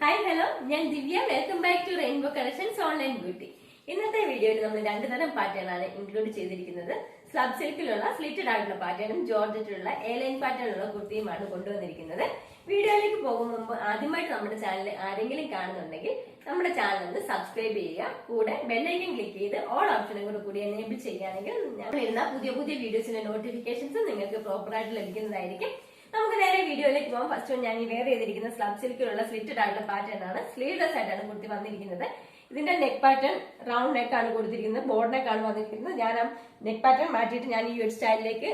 Hi hello, ഞാൻ Divya. Welcome back to rainbow collections online beauty. ഇന്നത്തെ വീഡിയോയിൽ നമ്മൾ രണ്ടു തരം പാറ്റേൺ ആണ് ഇൻക്ലൂഡ് ചെയ്തിരിക്കുന്നത്. സ്ലബ് സിൽക്കിലുള്ള സ്ലിറ്റഡ് ആയിട്ടുള്ള പാറ്റേണും ജോർജറ്റിലുള്ള എ ലൈൻ പാറ്റേണുള്ള കുർത്തിയുമാണ് കൊണ്ടുവന്നിരിക്കുന്നത്. വീഡിയോയിലേക്ക് പോകും മുമ്പ് ആദ്യമായിട്ട് നമ്മുടെ ചാനൽ ആരെങ്കിലും കാണുന്നുണ്ടെങ്കിൽ നമ്മുടെ ചാനൽ ഒന്ന് സബ്സ്ക്രൈബ് ചെയ്യുക. കൂടെ ബെല്ലൈക്കൻ ക്ലിക്ക് ചെയ്ത് ഓൾ ഓപ്ഷനും കൂടി എനേബിൾ ചെയ്യുകയാണെങ്കിൽ ഞങ്ങൾ ഇടുന്ന പുതിയ പുതിയ വീഡിയോസിന്റെ നോട്ടിഫിക്കേഷൻസ് നിങ്ങൾക്ക് പ്രോപ്പറായിട്ട് ലഭിക്കുന്നതായിരിക്കും. നമുക്ക് നേരെ വീഡിയോയിലേക്ക് പോകാം. ഫസ്റ്റ് ഞാൻ ഈ വെയർ ചെയ്തിരിക്കുന്ന സ്ലബ് സിൽക്കിലുള്ള സ്ലിറ്റഡ് ആയിട്ടുള്ള പാറ്റേൺ ആണ്. സ്ലീവ്ലെസ് ആയിട്ടാണ് കുർത്തി വന്നിരിക്കുന്നത്. ഇതിന്റെ നെക്ക് പാറ്റേൺ റൗണ്ട് നെക്ക് ആണ് കൊടുത്തിരിക്കുന്നത്, ബോർഡ് നെക്ക് ആണ് വന്നിരിക്കുന്നത്. ഞാൻ ആ നെക്ക് പാറ്റേൺ മാറ്റിയിട്ട് ഞാൻ ഈ ഒരു സ്റ്റൈലിലേക്ക്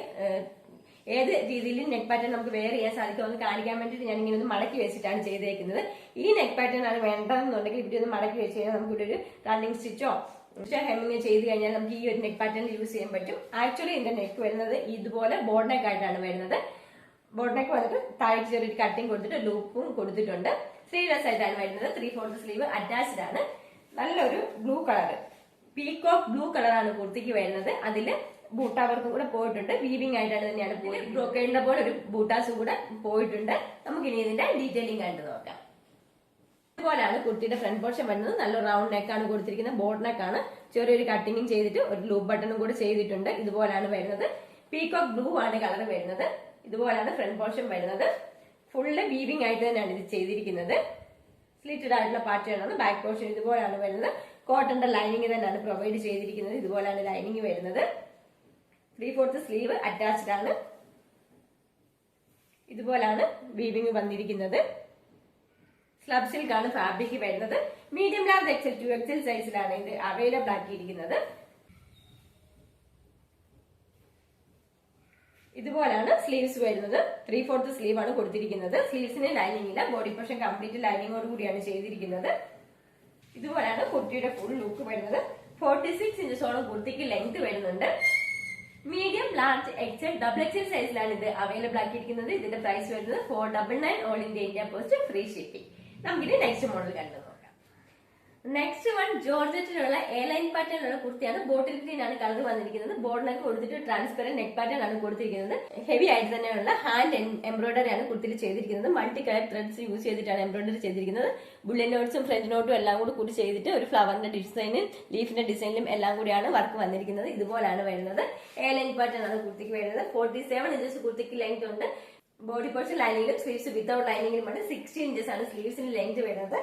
ഏത് രീതിയിലും നെക്ക് പാറ്റേൺ നമുക്ക് വെയർ ചെയ്യാൻ സാധിക്കും ഒന്ന് കാണിക്കാൻ വേണ്ടിയിട്ട് ഞാൻ ഇങ്ങനെ ഒന്ന് മടക്കി വെച്ചിട്ടാണ് ചെയ്തേക്കുന്നത്. ഈ നെക്ക് പാറ്റേൺ ആണ് വേണ്ടതെന്നുണ്ടെങ്കിൽ ഇവിടെ ഒന്ന് മടക്കി വെച്ച് കഴിഞ്ഞാൽ നമുക്ക് ഇവിടെ ഒരു റണ്ണിങ് സ്റ്റിച്ചോ ഹെമ്മിങ് ചെയ്ത് കഴിഞ്ഞാൽ നമുക്ക് ഈ ഒരു നെക്ക് പാറ്റേൺ യൂസ് ചെയ്യാൻ പറ്റും. ആക്ച്വലി ഇതിന്റെ നെക്ക് വരുന്നത് ഇതുപോലെ ബോർഡ് നെക്ക് ആയിട്ടാണ് വരുന്നത്. ബോർഡ് നെക്ക് വന്നിട്ട് താഴെ ചെറിയൊരു കട്ടിങ് കൊടുത്തിട്ട് ലൂപ്പും കൊടുത്തിട്ടുണ്ട്. സ്ലീവ്ലെസ് ആയിട്ടാണ് വരുന്നത്. 3/4 സ്ലീവ് അറ്റാച്ച്ഡ് ആണ്. നല്ലൊരു ബ്ലൂ കളർ, പീകോക്ക് ബ്ലൂ കളറാണ് കുർത്തിക്ക് വരുന്നത്. അതില് ബൂട്ട വർക്കും കൂടെ പോയിട്ടുണ്ട്. വീവിംഗ് ആയിട്ടാണ് തന്നെയാണ് പോയത്. ബ്രോക്കേഡിന്റെ പോലെ ഒരു ബൂട്ടാസും കൂടെ പോയിട്ടുണ്ട്. നമുക്ക് ഇനി ഇതിന്റെ ഡീറ്റെയിലിംഗ് കണ്ടു നോക്കാം. ഇതുപോലെയാണ് കുർത്തിയുടെ ഫ്രണ്ട് പോർഷൻ വരുന്നത്. നല്ല റൗണ്ട് നെക്കാണ് കൊടുത്തിരിക്കുന്നത്. ബോർഡ് നെക്കാണ്. ചെറിയൊരു കട്ടിങ്ങും ചെയ്തിട്ട് ഒരു ലൂപ്പ് ബട്ടണും കൂടെ ചെയ്തിട്ടുണ്ട്. ഇതുപോലാണ് വരുന്നത്. പീകോക്ക് ബ്ലൂ ആണ് കളർ വരുന്നത്. ഇതുപോലാണ് ഫ്രണ്ട് പോർഷൻ വരുന്നത്. ഫുള്ള് വീവിംഗ് ആയിട്ട് തന്നെയാണ് ഇത് ചെയ്തിരിക്കുന്നത്. സ്ലിറ്റഡ് ആയിട്ടുള്ള പാറ്റേൺ ആണ്. ബാക്ക് പോർഷൻ ഇതുപോലാണ് വരുന്നത്. കോട്ടന്റെ ലൈനിങ് തന്നെയാണ് പ്രൊവൈഡ് ചെയ്തിരിക്കുന്നത്. ഇതുപോലാണ് ലൈനിങ് വരുന്നത്. 3/4 സ്ലീവ് അറ്റാച്ച്ഡ് ആണ്. ഇതുപോലാണ് വീവിംഗ് വന്നിരിക്കുന്നത്. സ്ലബ് സിൽക്ക് ആണ് ഫാബ്രിക് വരുന്നത്. മീഡിയം ലാർജ് എക്സൽ 2XL സൈസിലാണ് ഇത് അവൈലബിൾ ആക്കിയിരിക്കുന്നത്. ഇതുപോലാണ് സ്ലീവ്സ് വരുന്നത്. 3/4 സ്ലീവ് ആണ് കൊടുത്തിരിക്കുന്നത്. സ്ലീവ്സിന് ലൈനിങ് ഇല്ല. ബോഡി പോർഷൻ കംപ്ലീറ്റ് ലൈനിങ്ങോട് കൂടിയാണ് ചെയ്തിരിക്കുന്നത്. ഇതുപോലാണ് കുർത്തിയുടെ ഫുൾ ലുക്ക് വരുന്നത്. 46 ഇഞ്ചസോളം കുർത്തിക്ക് ലെങ്ത് വരുന്നുണ്ട്. മീഡിയം ലാർജ് എക്സൽ XXL സൈസിലാണ് ഇത് അവൈലബിൾ ആക്കിയിരിക്കുന്നത്. ഇതിന്റെ പ്രൈസ് വരുന്നത് 499 all India post free shipping. നമുക്കിത് നെക്സ്റ്റ് മോഡൽ കണ്ടു നോക്കാം. നെക്സ്റ്റ് വൺ ജോർജറ്റിലുള്ള എ ലൈൻ പാറ്റേണിലുള്ള കുർത്തിയാണ്. ബോട്ടിൽ ഗ്രീൻ ആണ് കളർ വന്നിരിക്കുന്നത്. ബോർഡ് നെക്ക് കൊടുത്തിട്ട് ട്രാൻസ്പെറന്റ് നെക്ക് പാറ്റേൺ ആണ് കൊടുത്തിരിക്കുന്നത്. ഹെവി ആയിട്ട് തന്നെയുള്ള ഹാൻഡ് എംബ്രോയിഡറി ആണ് കുർത്തിയിൽ ചെയ്തിരിക്കുന്നത്. മൾട്ടി കളർ ത്രെഡ്സ് യൂസ് ചെയ്തിട്ടാണ് എംബ്രോയിഡറി ചെയ്തിരിക്കുന്നത്. ബുള്ളറ്റ് നോട്ട്സും ഫ്രഞ്ച് നോട്ടും എല്ലാം കൂടി ചെയ്തിട്ട് ഒരു ഫ്ലവറിന്റെ ഡിസൈനും ലീഫിന്റെ ഡിസൈനിലും എല്ലാം കൂടിയാണ് വർക്ക് വന്നിരിക്കുന്നത്. ഇതുപോലാണ് വരുന്നത്. എ ലൈൻ പാറ്റേൺ ആണ് കുർത്തിക്ക് വരുന്നത്. 47 ഇഞ്ചസ് കുർത്തിക്ക് ലെങ്ത് ഉണ്ട്. ബോഡി പോർഷൻ ലൈനിങ്ങിലും സ്ലീവ്സ് വിത്തൗട്ട് ലൈനിങ്ങിലുമാണ്. 60 ഇഞ്ചസ് ആണ് സ്ലീവ്സിന് ലെങ്ത് വരുന്നത്.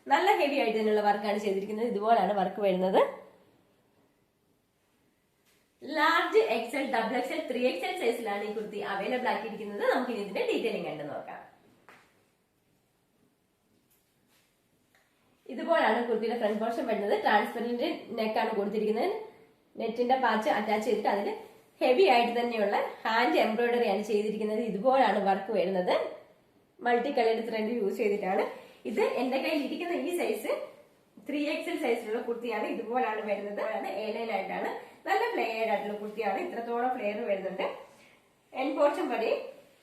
നല്ല ഹെവി ആയിട്ട് തന്നെയുള്ള വർക്കാണ് ചെയ്തിരിക്കുന്നത്. ഇതുപോലാണ് വർക്ക് വരുന്നത്. ലാർജ് എക്സൽ, XXL, 3XL സൈസിലാണ് ഈ കുർത്തി അവൈലബിൾ ആക്കിയിരിക്കുന്നത്. നമുക്ക് ഇനി ഇതിന്റെ ഡീറ്റെയിലിംഗ് കണ്ടു നോക്കാം. ഇതുപോലാണ് കുർത്തിയുടെ ഫ്രണ്ട് പോർഷൻ വരുന്നത്. ട്രാൻസ്പെറന്റ് നെക്കാണ് കൊടുത്തിരിക്കുന്നത്. നെറ്റിന്റെ പാച്ച് അറ്റാച്ച് ചെയ്തിട്ട് അതിൽ ഹെവി ആയിട്ട് തന്നെയുള്ള ഹാൻഡ് എംബ്രോയിഡറി ആണ് ചെയ്തിരിക്കുന്നത്. ഇതുപോലാണ് വർക്ക് വരുന്നത്. മൾട്ടി കളേർഡ് ത്രെഡ് യൂസ് ചെയ്തിട്ടാണ്. ഇത് എന്റെ കയ്യിൽ ഇരിക്കുന്ന ഈ സൈസ് 3XL സൈസിലുള്ള കുർത്തിയാണ്. ഇതുപോലാണ് വരുന്നത്. എ ലൈൻ ആയിട്ടാണ്. നല്ല ഫ്ലെയർഡ് ആയിട്ടുള്ള കുർത്തിയാണ്. ഇത്രത്തോളം ഫ്ലെയർ വരുന്നുണ്ട്. എൻ പോർഷൻ വരെ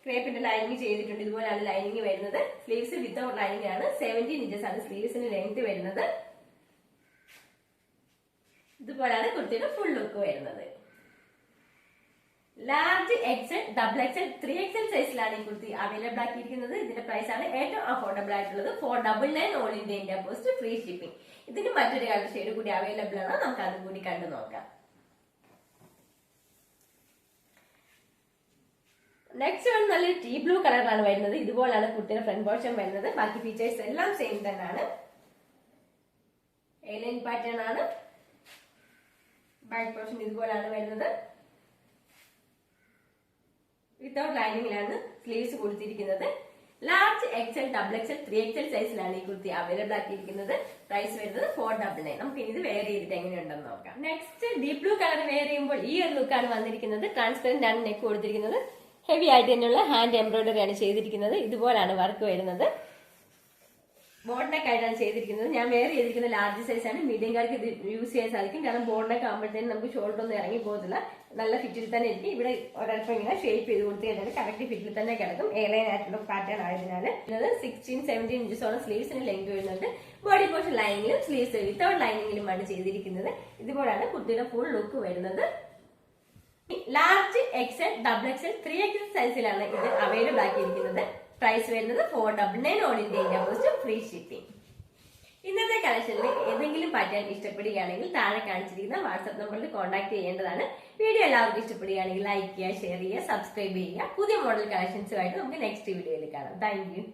ക്രേപ്പിന്റെ ലൈനിങ് ചെയ്തിട്ടുണ്ട്. ഇതുപോലാണ് ലൈനിങ് വരുന്നത്. സ്ലീവ്സ് വിത്തൗട്ട് ലൈനിങ് ആണ്. 17 ഇഞ്ചസ് ആണ് സ്ലീവ്സിന് ലെങ്ത് വരുന്നത്. ഇതുപോലാണ് കുർത്തിയുടെ ഫുൾ ലുക്ക് വരുന്നത്. ലാർജ് എക്സൽ, XXL, 3XL സൈസിലാണ് ഈ കുർത്തി അവൈലബിൾ ആക്കിയിരിക്കുന്നത്. ഇതിന്റെ പ്രൈസ് ആണ് ഏറ്റവും അഫോർഡബിൾ ആയിട്ടുള്ളത്. 499 all India post free shipping. ഇതിന് മറ്റൊരു കളർ ഷെയ്ഡ് കൂടി അവൈലബിൾ ആണ്. നമുക്ക് അതും കൂടി കണ്ടു നോക്കാം. നെക്സ്റ്റ് വൺ നല്ല ടീ ബ്ലൂ കളറിലാണ് വരുന്നത്. ഇതുപോലാണ് കുർത്തിയുടെ ഫ്രണ്ട് പോർഷൻ വരുന്നത്. ബാക്കി ഫീച്ചേഴ്സ് എല്ലാം സെയിം തന്നെയാണ്. എ ലൈൻ പാറ്റേൺ ആണ്. ബാക്ക് പോർഷൻ ഇതുപോലാണ് വരുന്നത്. വിത്തൗട്ട് ലൈനിങ്ങിലാണ് സ്ലീവ്സ് കൊടുത്തിരിക്കുന്നത്. ലാർജ് എക്സൽ, XXL, 3XL സൈസിലാണ് ഈ കുർത്തി അവൈലബിൾ ആക്കിയിരിക്കുന്നത്. പ്രൈസ് വരുന്നത് 499. നമുക്ക് ഇനി ഇത് വെയർ ചെയ്തിട്ട് എങ്ങനെയുണ്ടെന്ന് നോക്കാം. Next deep blue colour wear ചെയ്യുമ്പോൾ ഈ ഒരു ലുക്കാണ് വന്നിരിക്കുന്നത്. ട്രാൻസ്പെറന്റ് ആണ് നെക്ക് കൊടുത്തിരിക്കുന്നത്. ഹെവി ആയിട്ട് തന്നെയുള്ള ഹാൻഡ് എംബ്രോയിഡറി ആണ് ചെയ്തിരിക്കുന്നത്. ഇതുപോലാണ് വർക്ക് വരുന്നത്. ബോർഡ് നെക്ക് ആയിട്ടാണ് ചെയ്തിരിക്കുന്നത്. ഞാൻ വെയർ ചെയ്തിരിക്കുന്ന ലാർജ് സൈസ് ആണ്. മീഡിയംകാർക്ക് ഇത് യൂസ് ചെയ്യാൻ സാധിക്കും. കാരണം ബോർഡ് നെക്ക് ആകുമ്പോഴത്തേനും നമുക്ക് ഷോൾഡർ ഒന്നും ഇറങ്ങി പോകത്തില്ല. നല്ല ഫിറ്റിൽ തന്നെ ഇരിക്കും. ഇവിടെ ഒരൽപ്പം ഇങ്ങനെ ഷേപ്പ് ചെയ്ത് കൊടുത്തു കഴിഞ്ഞാൽ കറക്റ്റ് ഫിറ്റിൽ തന്നെ കിടക്കും. എ ലൈൻ ആയിട്ടുള്ള പാറ്റേൺ ആയതിനാൽ 16-17 ഇഞ്ചസോളം സ്ലീവ്സിന് ലെങ്ത് വരുന്നുണ്ട്. ബോഡി പോർഷൻ ലൈനിങ്ങിലും സ്ലീവ്സ് വിത്തൗട്ട് ലൈനിങ്ങിലുമാണ് ചെയ്തിരിക്കുന്നത്. ഇതുപോലാണ് കുർത്തിയുടെ ഫുൾ ലുക്ക് വരുന്നത്. ലാർജ് എക്സൽ, XXL, 3XL സൈസിലാണ് ഇത് അവൈലബിൾ ആക്കിയിരിക്കുന്നത്. പ്രൈസ് വരുന്നത് 499 all India post free shipping. ഇന്നത്തെ കളക്ഷനിൽ ഏതെങ്കിലും പാറ്റേൺ ഇഷ്ടപ്പെടുകയാണെങ്കിൽ താഴെ കാണിച്ചിരിക്കുന്ന വാട്സ്ആപ്പ് നമ്പറിൽ കോൺടാക്ട് ചെയ്യേണ്ടതാണ്. വീഡിയോ എല്ലാവർക്കും ഇഷ്ടപ്പെടുകയാണെങ്കിൽ ലൈക്ക് ചെയ്യുക, ഷെയർ ചെയ്യുക, സബ്സ്ക്രൈബ് ചെയ്യുക. പുതിയ മോഡൽ കളക്ഷൻസുമായിട്ട് നമുക്ക് നെക്സ്റ്റ് വീഡിയോയിൽ കാണാം. Thank you.